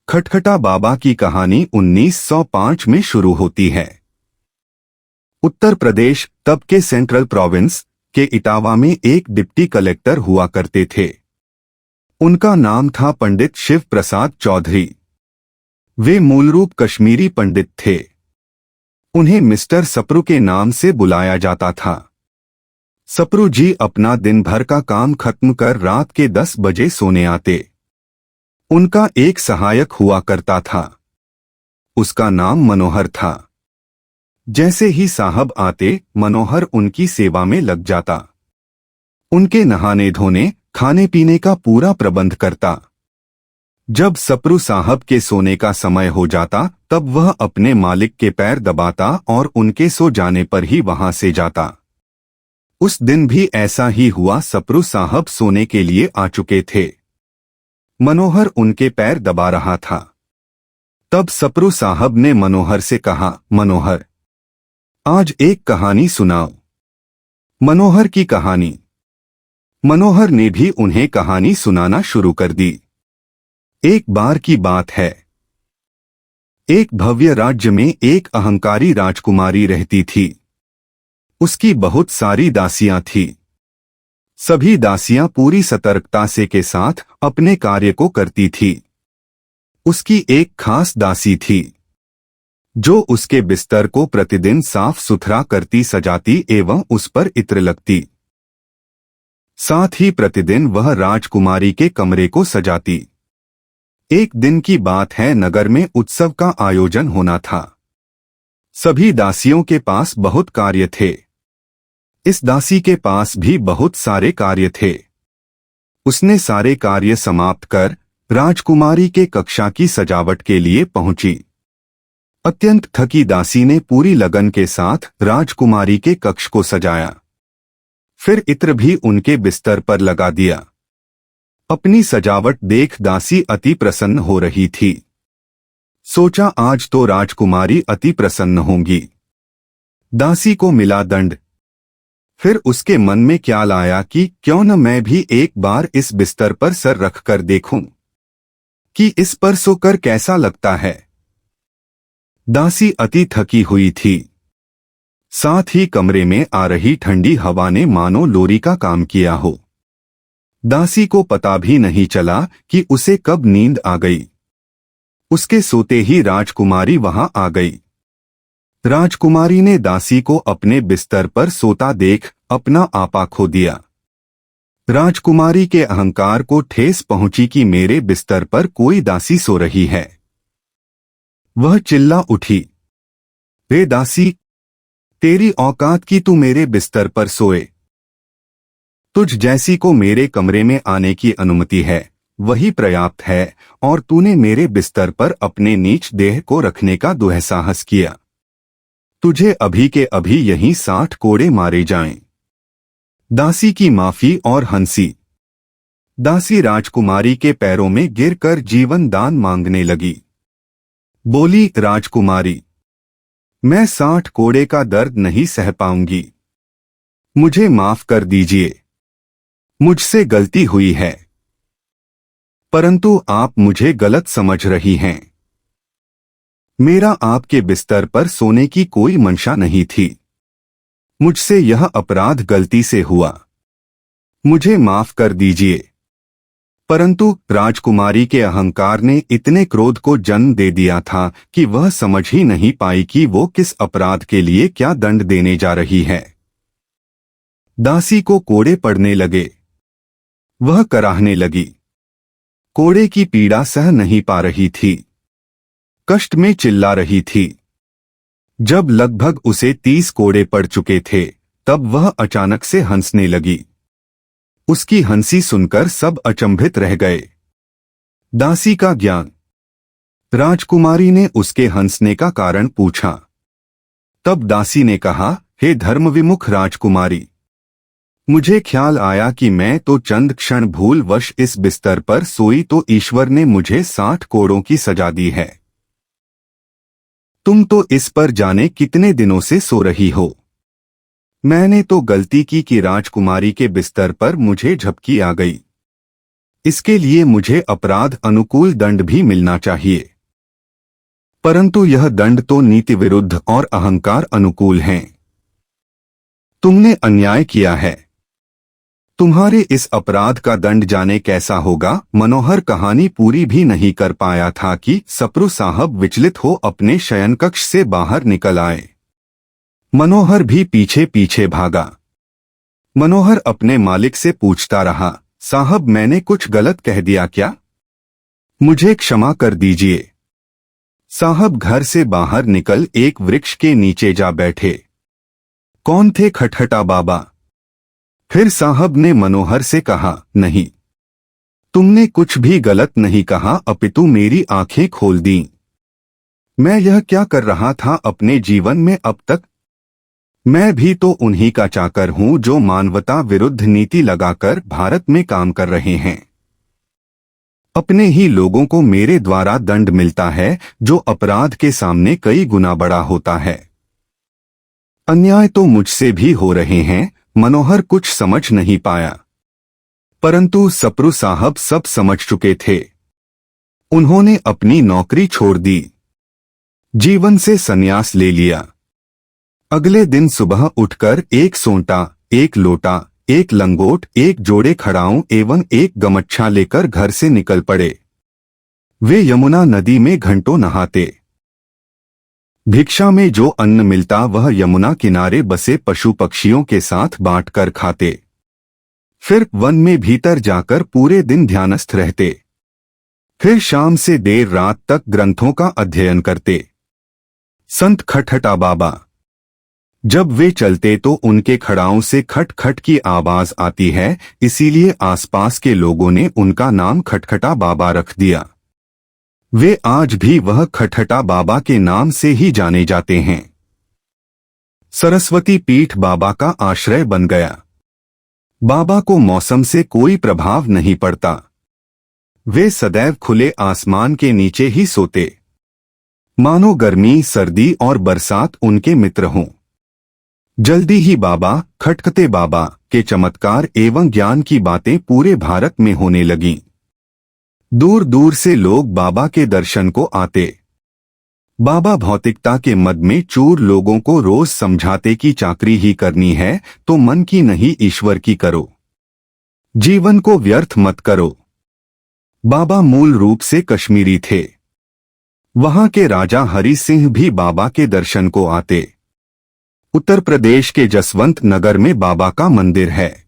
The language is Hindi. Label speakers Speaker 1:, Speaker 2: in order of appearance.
Speaker 1: खटखटा बाबा की कहानी 1905 में शुरू होती है। उत्तर प्रदेश तब के सेंट्रल प्रोविंस के इटावा में एक डिप्टी कलेक्टर हुआ करते थे। उनका नाम था पंडित शिव प्रसाद चौधरी। वे मूलरूप कश्मीरी पंडित थे। उन्हें मिस्टर सप्रू के नाम से बुलाया जाता था। सप्रू जी अपना दिन भर का काम खत्म कर रात के 10 बजे सोने आते। उनका एक सहायक हुआ करता था। उसका नाम मनोहर था। जैसे ही साहब आते, मनोहर उनकी सेवा में लग जाता। उनके नहाने धोने, खाने पीने का पूरा प्रबंध करता। जब सप्रू साहब के सोने का समय हो जाता, तब वह अपने मालिक के पैर दबाता और उनके सो जाने पर ही वहां से जाता। उस दिन भी ऐसा ही हुआ। सप्रू साहब सोने के लिए आ चुके थे। मनोहर उनके पैर दबा रहा था। तब सप्रू साहब ने मनोहर से कहा, मनोहर, आज एक कहानी सुनाओ। मनोहर की कहानी। मनोहर ने भी उन्हें कहानी सुनाना शुरू कर दी। एक बार की बात है। एक भव्य राज्य में एक अहंकारी राजकुमारी रहती थी। उसकी बहुत सारी दासियां थीं। सभी दासियां पूरी सतर्कता से के साथ अपने कार्य को करती थी। उसकी एक खास दासी थी, जो उसके बिस्तर को प्रतिदिन साफ सुथरा करती, सजाती एवं उस पर इत्र लगती। साथ ही प्रतिदिन वह राजकुमारी के कमरे को सजाती। एक दिन की बात है, नगर में उत्सव का आयोजन होना था। सभी दासियों के पास बहुत कार्य थे। इस दासी के पास भी बहुत सारे कार्य थे। उसने सारे कार्य समाप्त कर राजकुमारी के कक्षा की सजावट के लिए पहुंची। अत्यंत थकी दासी ने पूरी लगन के साथ राजकुमारी के कक्ष को सजाया। फिर इत्र भी उनके बिस्तर पर लगा दिया। अपनी सजावट देख दासी अति प्रसन्न हो रही थी। सोचा, आज तो राजकुमारी अति प्रसन्न होंगी। दासी को मिला दंड। फिर उसके मन में ख्याल आया कि क्यों न मैं भी एक बार इस बिस्तर पर सर रखकर देखूं कि इस पर सोकर कैसा लगता है। दासी अति थकी हुई थी। साथ ही कमरे में आ रही ठंडी हवा ने मानो लोरी का काम किया हो। दासी को पता भी नहीं चला कि उसे कब नींद आ गई। उसके सोते ही राजकुमारी वहां आ गई। राजकुमारी ने दासी को अपने बिस्तर पर सोता देख अपना आपा खो दिया। राजकुमारी के अहंकार को ठेस पहुंची कि मेरे बिस्तर पर कोई दासी सो रही है। वह चिल्ला उठी, रे दासी, तेरी औकात की तू मेरे बिस्तर पर सोए। तुझ जैसी को मेरे कमरे में आने की अनुमति है, वही पर्याप्त है, और तूने मेरे बिस्तर पर अपने नीच देह को रखने का दुस्साहस किया। तुझे अभी के अभी यहीं 60 कोड़े मारे जाएं। दासी की माफी और हंसी। दासी राजकुमारी के पैरों में गिरकर जीवन दान मांगने लगी। बोली, राजकुमारी, मैं 60 कोड़े का दर्द नहीं सह पाऊंगी। मुझे माफ कर दीजिए। मुझसे गलती हुई है। परंतु आप मुझे गलत समझ रही हैं। मेरा आपके बिस्तर पर सोने की कोई मंशा नहीं थी। मुझसे यह अपराध गलती से हुआ। मुझे माफ कर दीजिए। परंतु राजकुमारी के अहंकार ने इतने क्रोध को जन्म दे दिया था कि वह समझ ही नहीं पाई कि वो किस अपराध के लिए क्या दंड देने जा रही है। दासी को कोड़े पड़ने लगे। वह कराहने लगी। कोड़े की पीड़ा सह नहीं पा रही थी। कष्ट में चिल्ला रही थी। जब लगभग उसे 30 कोड़े पड़ चुके थे, तब वह अचानक से हंसने लगी। उसकी हंसी सुनकर सब अचंभित रह गए। दासी का ज्ञान। राजकुमारी ने उसके हंसने का कारण पूछा। तब दासी ने कहा, हे धर्मविमुख राजकुमारी, मुझे ख्याल आया कि मैं तो चंद क्षण भूलवश इस बिस्तर पर सोई तो ईश्वर ने मुझे 60 कोड़ों की सजा दी है। तुम तो इस पर जाने कितने दिनों से सो रही हो। मैंने तो गलती की कि राजकुमारी के बिस्तर पर मुझे झपकी आ गई। इसके लिए मुझे अपराध अनुकूल दंड भी मिलना चाहिए, परंतु यह दंड तो नीति विरुद्ध और अहंकार अनुकूल हैं। तुमने अन्याय किया है। तुम्हारे इस अपराध का दंड जाने कैसा होगा। मनोहर कहानी पूरी भी नहीं कर पाया था कि सप्रू साहब विचलित हो अपने शयनकक्ष से बाहर निकल आए। मनोहर भी पीछे पीछे भागा। मनोहर अपने मालिक से पूछता रहा, साहब मैंने कुछ गलत कह दिया क्या? मुझे क्षमा कर दीजिए। साहब घर से बाहर निकल एक वृक्ष के नीचे जा बैठे। कौन थे खटखटा बाबा? फिर साहब ने मनोहर से कहा, नहीं, तुमने कुछ भी गलत नहीं कहा, अपितु मेरी आंखें खोल दी। मैं यह क्या कर रहा था अपने जीवन में अब तक? मैं भी तो उन्हीं का चाकर हूं जो मानवता विरुद्ध नीति लगाकर भारत में काम कर रहे हैं। अपने ही लोगों को मेरे द्वारा दंड मिलता है जो अपराध के सामने कई गुना बड़ा होता है। अन्याय तो मुझसे भी हो रहे हैं। मनोहर कुछ समझ नहीं पाया, परंतु सप्रू साहब सब समझ चुके थे। उन्होंने अपनी नौकरी छोड़ दी, जीवन से संन्यास ले लिया। अगले दिन सुबह उठकर एक सोंटा, एक लोटा, एक लंगोट, एक जोड़े खड़ाऊं एवं एक गमछा लेकर घर से निकल पड़े। वे यमुना नदी में घंटों नहाते। भिक्षा में जो अन्न मिलता वह यमुना किनारे बसे पशु पक्षियों के साथ बांटकर खाते। फिर वन में भीतर जाकर पूरे दिन ध्यानस्थ रहते। फिर शाम से देर रात तक ग्रंथों का अध्ययन करते। संत खटखटा बाबा जब वे चलते तो उनके खड़ाओं से खट खट की आवाज आती है, इसीलिए आसपास के लोगों ने उनका नाम खटखटा बाबा रख दिया। वे आज भी वह खटखटा बाबा के नाम से ही जाने जाते हैं। सरस्वती पीठ बाबा का आश्रय बन गया। बाबा को मौसम से कोई प्रभाव नहीं पड़ता। वे सदैव खुले आसमान के नीचे ही सोते, मानो गर्मी, सर्दी और बरसात उनके मित्र हों। जल्दी ही बाबा, खटखटे बाबा के चमत्कार एवं ज्ञान की बातें पूरे भारत में होने लगीं। दूर दूर से लोग बाबा के दर्शन को आते। बाबा भौतिकता के मद में चूर लोगों को रोज समझाते कि चाकरी ही करनी है तो मन की नहीं ईश्वर की करो, जीवन को व्यर्थ मत करो। बाबा मूल रूप से कश्मीरी थे। वहां के राजा हरि सिंह भी बाबा के दर्शन को आते। उत्तर प्रदेश के जसवंत नगर में बाबा का मंदिर है।